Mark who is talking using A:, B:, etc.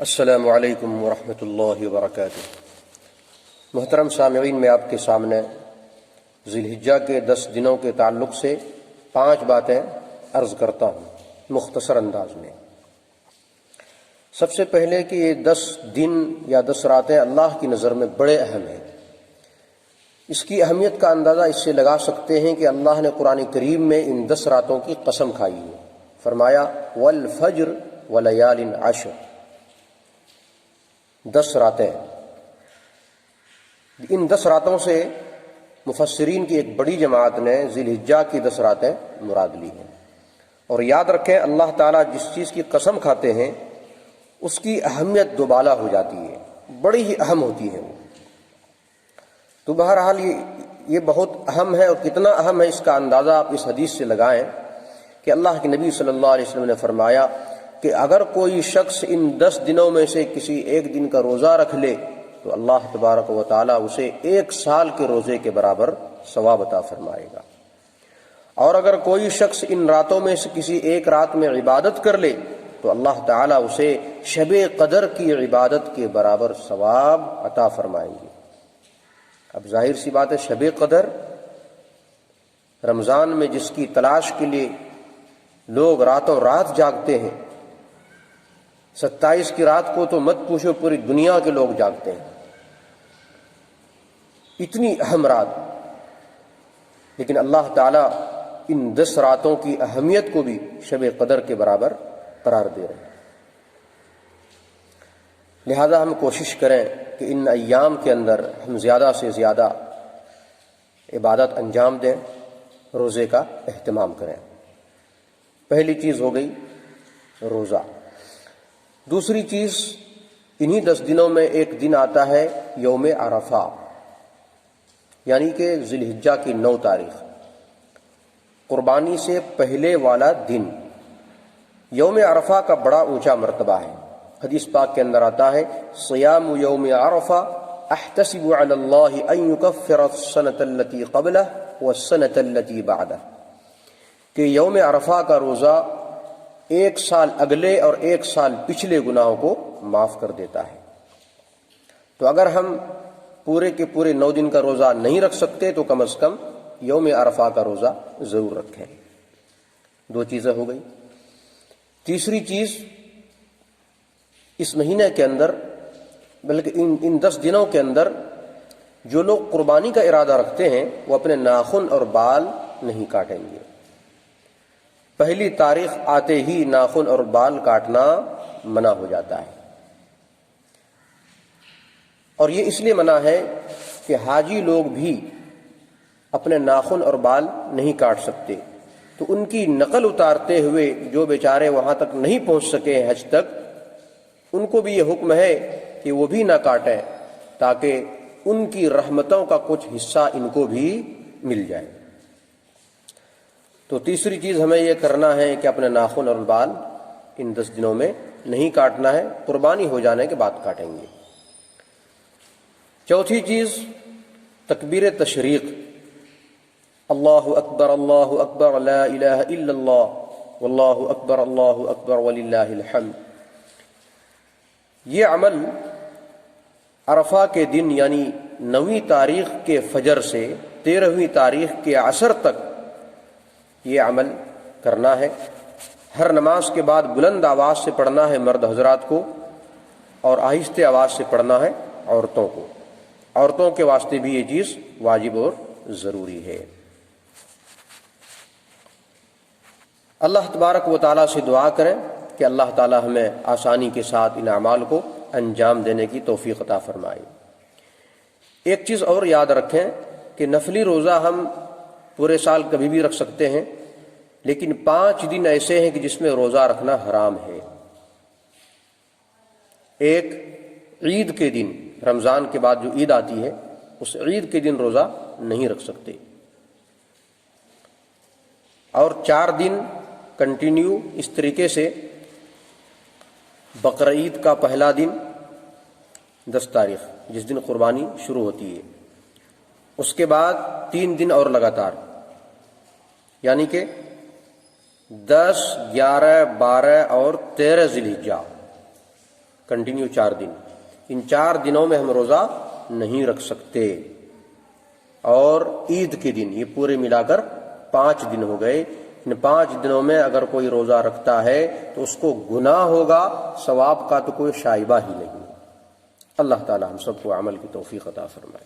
A: السلام علیکم ورحمۃ اللہ وبرکاتہ۔ محترم سامعین، میں آپ کے سامنے ذی الحجہ کے 10 دنوں کے تعلق سے 5 باتیں عرض کرتا ہوں مختصر انداز میں۔ سب سے پہلے کہ یہ 10 دن یا 10 راتیں اللہ کی نظر میں بڑے اہم ہیں۔ اس کی اہمیت کا اندازہ اس سے لگا سکتے ہیں کہ اللہ نے قرآن کریم میں ان 10 راتوں کی قسم کھائی ہے۔ فرمایا والفجر ولیال عشر، 10 راتیں۔ ان 10 راتوں سے مفسرین کی ایک بڑی جماعت نے ذی الحجہ کی 10 راتیں مراد لی ہیں۔ اور یاد رکھیں، اللہ تعالیٰ جس چیز کی قسم کھاتے ہیں اس کی اہمیت دوبالا ہو جاتی ہے، بڑی ہی اہم ہوتی ہے وہ۔ تو بہرحال یہ بہت اہم ہے، اور کتنا اہم ہے اس کا اندازہ آپ اس حدیث سے لگائیں کہ اللہ کے نبی صلی اللہ علیہ وسلم نے فرمایا کہ اگر کوئی شخص ان 10 دنوں میں سے کسی ایک دن کا روزہ رکھ لے تو اللہ تبارک و تعالیٰ اسے 1 سال کے روزے کے برابر ثواب عطا فرمائے گا۔ اور اگر کوئی شخص ان راتوں میں سے کسی ایک رات میں عبادت کر لے تو اللہ تعالیٰ اسے شب قدر کی عبادت کے برابر ثواب عطا فرمائیں گے۔ اب ظاہر سی بات ہے، شب قدر رمضان میں جس کی تلاش کے لیے لوگ راتوں رات جاگتے ہیں، 27 کی رات کو تو مت پوچھو، پوری دنیا کے لوگ جاگتے ہیں، اتنی اہم رات۔ لیکن اللہ تعالیٰ ان 10 راتوں کی اہمیت کو بھی شب قدر کے برابر قرار دے رہے ہیں۔ لہذا ہم کوشش کریں کہ ان ایام کے اندر ہم زیادہ سے زیادہ عبادت انجام دیں، روزے کا اہتمام کریں۔ پہلی چیز ہو گئی روزہ۔ دوسری چیز، انہی 10 دنوں میں ایک دن آتا ہے یوم عرفہ، یعنی کہ ذی الحجہ کی 9 تاریخ، قربانی سے پہلے والا دن۔ یوم عرفہ کا بڑا اونچا مرتبہ ہے۔ حدیث پاک کے اندر آتا ہے صیام یوم عرفہ احتسب علی اللہ ان یکفر السنۃ التی قبلہ والسنۃ التی بعدہ، کہ یوم عرفہ کا روزہ 1 سال اگلے اور 1 سال پچھلے گناہوں کو معاف کر دیتا ہے۔ تو اگر ہم پورے کے پورے 9 دن کا روزہ نہیں رکھ سکتے تو کم از کم یوم عرفہ کا روزہ ضرور رکھیں۔ 2 چیزیں ہو گئی۔ تیسری چیز، اس مہینے کے اندر، بلکہ ان 10 دنوں کے اندر جو لوگ قربانی کا ارادہ رکھتے ہیں وہ اپنے ناخن اور بال نہیں کاٹیں گے۔ پہلی تاریخ آتے ہی ناخن اور بال کاٹنا منع ہو جاتا ہے، اور یہ اس لیے منع ہے کہ حاجی لوگ بھی اپنے ناخن اور بال نہیں کاٹ سکتے، تو ان کی نقل اتارتے ہوئے جو بیچارے وہاں تک نہیں پہنچ سکے حج تک، ان کو بھی یہ حکم ہے کہ وہ بھی نہ کاٹیں تاکہ ان کی رحمتوں کا کچھ حصہ ان کو بھی مل جائے۔ تو تیسری چیز ہمیں یہ کرنا ہے کہ اپنے ناخن اور بال ان 10 دنوں میں نہیں کاٹنا ہے، قربانی ہو جانے کے بعد کاٹیں گے۔ چوتھی چیز، تکبیر تشریق، اللہ اکبر لا الہ الا اللہ واللہ اکبر وللہ الحمد۔ یہ عمل عرفہ کے دن یعنی 9ویں تاریخ کے فجر سے 13ویں تاریخ کے عصر تک یہ عمل کرنا ہے۔ ہر نماز کے بعد بلند آواز سے پڑھنا ہے مرد حضرات کو، اور آہستہ آواز سے پڑھنا ہے عورتوں کو۔ عورتوں کے واسطے بھی یہ چیز واجب اور ضروری ہے۔ اللہ تبارک و تعالیٰ سے دعا کریں کہ اللہ تعالیٰ ہمیں آسانی کے ساتھ ان اعمال کو انجام دینے کی توفیق عطا فرمائے۔ ایک چیز اور یاد رکھیں کہ نفلی روزہ ہم پورے سال کبھی بھی رکھ سکتے ہیں، لیکن 5 دن ایسے ہیں کہ جس میں روزہ رکھنا حرام ہے۔ ایک عید کے دن، رمضان کے بعد جو عید آتی ہے اس عید کے دن روزہ نہیں رکھ سکتے، اور 4 دن کنٹینیو اس طریقے سے، بقرعید کا پہلا دن 10 تاریخ جس دن قربانی شروع ہوتی ہے، اس کے بعد 3 دن اور لگاتار، یعنی کہ 10، 11، 12 اور 13 ذی الحجہ کنٹینیو 4 دن، ان 4 دنوں میں ہم روزہ نہیں رکھ سکتے، اور عید کے دن، یہ پورے ملا کر 5 دن ہو گئے۔ ان 5 دنوں میں اگر کوئی روزہ رکھتا ہے تو اس کو گناہ ہوگا، ثواب کا تو کوئی شائبہ ہی نہیں۔ اللہ تعالی ہم سب کو عمل کی توفیق عطا فرمائے۔